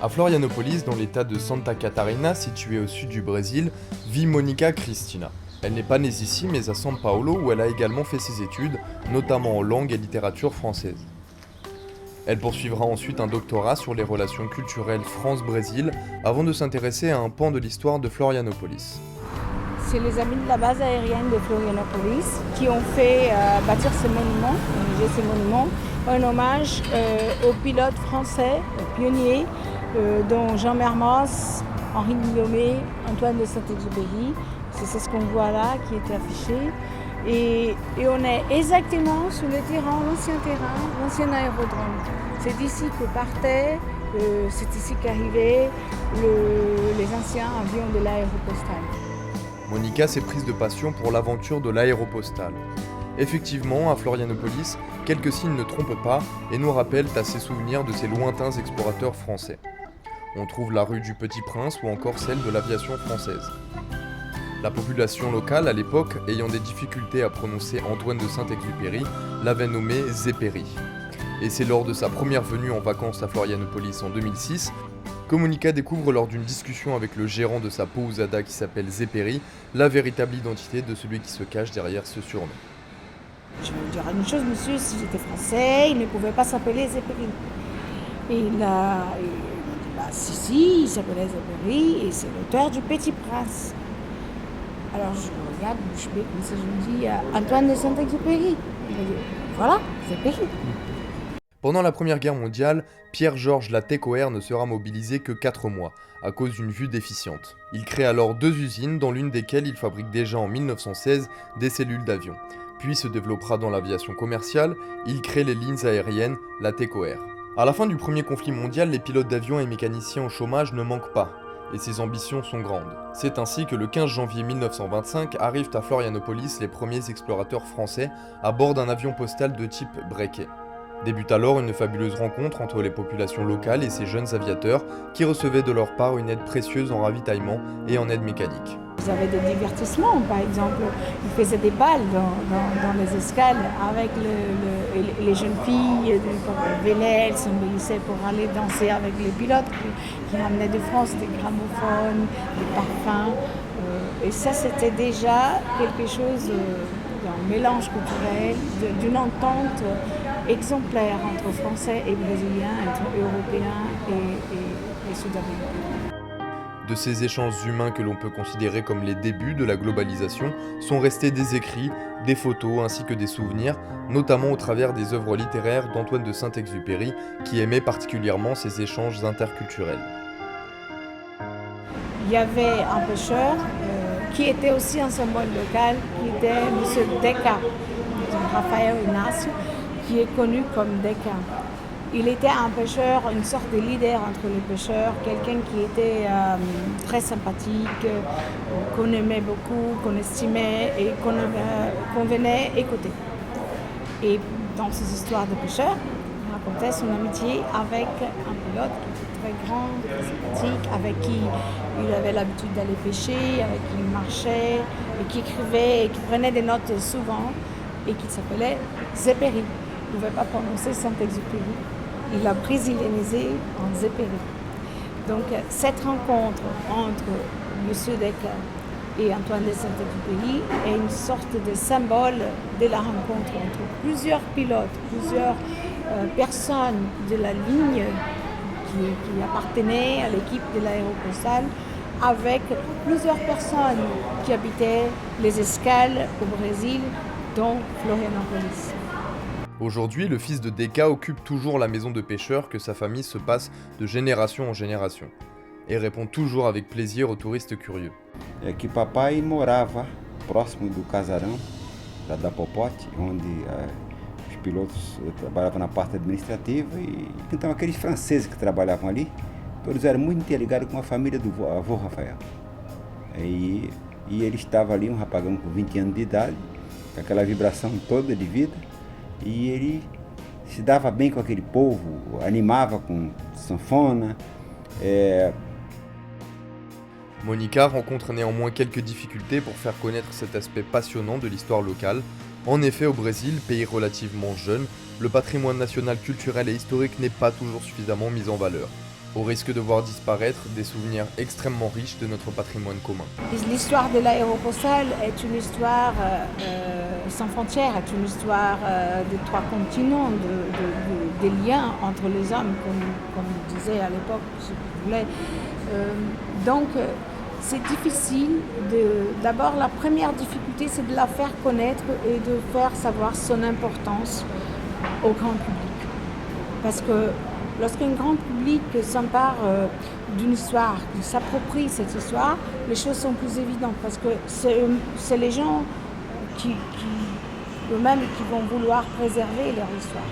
À Florianópolis, dans l'état de Santa Catarina, situé au sud du Brésil, vit Monica Cristina. Elle n'est pas née ici, mais à São Paulo, où elle a également fait ses études, notamment en langue et littérature française. Elle poursuivra ensuite un doctorat sur les relations culturelles France-Brésil, avant de s'intéresser à un pan de l'histoire de Florianópolis. C'est les amis de la base aérienne de Florianópolis qui ont fait bâtir ce monument, en hommage aux pilotes français, aux pionniers, dont Jean Mermoz, Henri Guillaumet, Antoine de Saint-Exupéry. C'est ce qu'on voit là qui était affiché. Et on est exactement sur le terrain, l'ancien aérodrome. C'est d'ici que partaient, c'est ici qu'arrivaient les anciens avions de l'aéropostale. Monica s'est prise de passion pour l'aventure de l'aéropostale. Effectivement, à Florianópolis, quelques signes ne trompent pas et nous rappellent à ses souvenirs de ces lointains explorateurs français. On trouve la rue du Petit Prince ou encore celle de l'aviation française. La population locale, à l'époque, ayant des difficultés à prononcer Antoine de Saint-Exupéry, l'avait nommé Zépéry. Et c'est lors de sa première venue en vacances à Florianópolis en 2006 que Monica découvre lors d'une discussion avec le gérant de sa pousada qui s'appelle Zépéry, la véritable identité de celui qui se cache derrière ce surnom. Je vais vous dire une chose, monsieur, si j'étais français, il ne pouvait pas s'appeler Zépéry. Et il a dit, si, il s'appelait Zépéry et c'est l'auteur du Petit Prince. Alors je regarde bouche bée comme ça, je me dis Antoine de Saint-Exupéry. Il m'a dit voilà, Zépéry. Pendant la Première Guerre mondiale, Pierre-Georges Latécoère ne sera mobilisé que 4 mois, à cause d'une vue déficiente. Il crée alors 2 usines, dans l'une desquelles il fabrique déjà en 1916 des cellules d'avion. Puis se développera dans l'aviation commerciale, il crée les lignes aériennes Latécoère. À la fin du premier conflit mondial, les pilotes d'avion et mécaniciens au chômage ne manquent pas, et ses ambitions sont grandes. C'est ainsi que le 15 janvier 1925 arrivent à Florianópolis les premiers explorateurs français à bord d'un avion postal de type Brequet. Débute alors une fabuleuse rencontre entre les populations locales et ces jeunes aviateurs qui recevaient de leur part une aide précieuse en ravitaillement et en aide mécanique. Ils avaient des divertissements, par exemple, ils faisaient des balles dans les escales avec les jeunes filles, venaient, elles s'embellissaient pour aller danser avec les pilotes qui ramenaient de France des gramophones, des parfums. Et ça, c'était déjà quelque chose d'un mélange culturel, d'une entente exemplaire entre Français et Brésiliens, entre Européens et Sud-Américains. De ces échanges humains que l'on peut considérer comme les débuts de la globalisation sont restés des écrits, des photos ainsi que des souvenirs, notamment au travers des œuvres littéraires d'Antoine de Saint-Exupéry qui aimait particulièrement ces échanges interculturels. Il y avait un pêcheur qui était aussi un symbole local, qui était M. Deca, Rafael Inácio, qui est connu comme Deca. Il était un pêcheur, une sorte de leader entre les pêcheurs, quelqu'un qui était très sympathique, qu'on aimait beaucoup, qu'on estimait et qu'on venait écouter. Et dans ces histoires de pêcheurs, il racontait son amitié avec un pilote qui était très grand, très sympathique, avec qui il avait l'habitude d'aller pêcher, avec qui il marchait, et qui écrivait et qui prenait des notes souvent, et qui s'appelait Zépéry. Il ne pouvait pas prononcer Saint-Exupéry. Il l'a brésilianisé en Zépéry. Donc cette rencontre entre M. Deca et Antoine de Saint-Exupéry est une sorte de symbole de la rencontre entre plusieurs pilotes, plusieurs personnes de la ligne qui appartenaient à l'équipe de l'aéropostale, avec plusieurs personnes qui habitaient les escales au Brésil, dont Florianópolis. Aujourd'hui, le fils de Deca occupe toujours la maison de pêcheur que sa famille se passe de génération en génération et répond toujours avec plaisir aux touristes curieux. É que papai morava próximo do casarão da Popote, onde os pilotos trabalhavam na parte administrativa e então aqueles franceses que trabalhavam ali, todos eram muito interligados com a família do avô Rafael. E ele estava ali, um rapagão com 20 anos de idade, com aquela vibração toda de vida. E ele se dava bem com aquele povo, animava com sanfona. Monica rencontre néanmoins quelques difficultés pour faire connaître cet aspect passionnant de l'histoire locale. En effet, au Brésil, pays relativement jeune, le patrimoine national culturel et historique n'est pas toujours suffisamment mis en valeur. au risque de voir disparaître des souvenirs extrêmement riches de notre patrimoine commun. L'histoire de l'aéropostale est une histoire sans frontières, est une histoire des trois continents, des liens entre les hommes, comme on disait à l'époque, si vous voulez. Donc, c'est difficile. D'abord, la première difficulté, c'est de la faire connaître et de faire savoir son importance au grand public. Parce que lorsqu'un grand public s'empare d'une histoire, qui s'approprie cette histoire, les choses sont plus évidentes. Parce que c'est les gens eux-mêmes qui vont vouloir préserver leur histoire.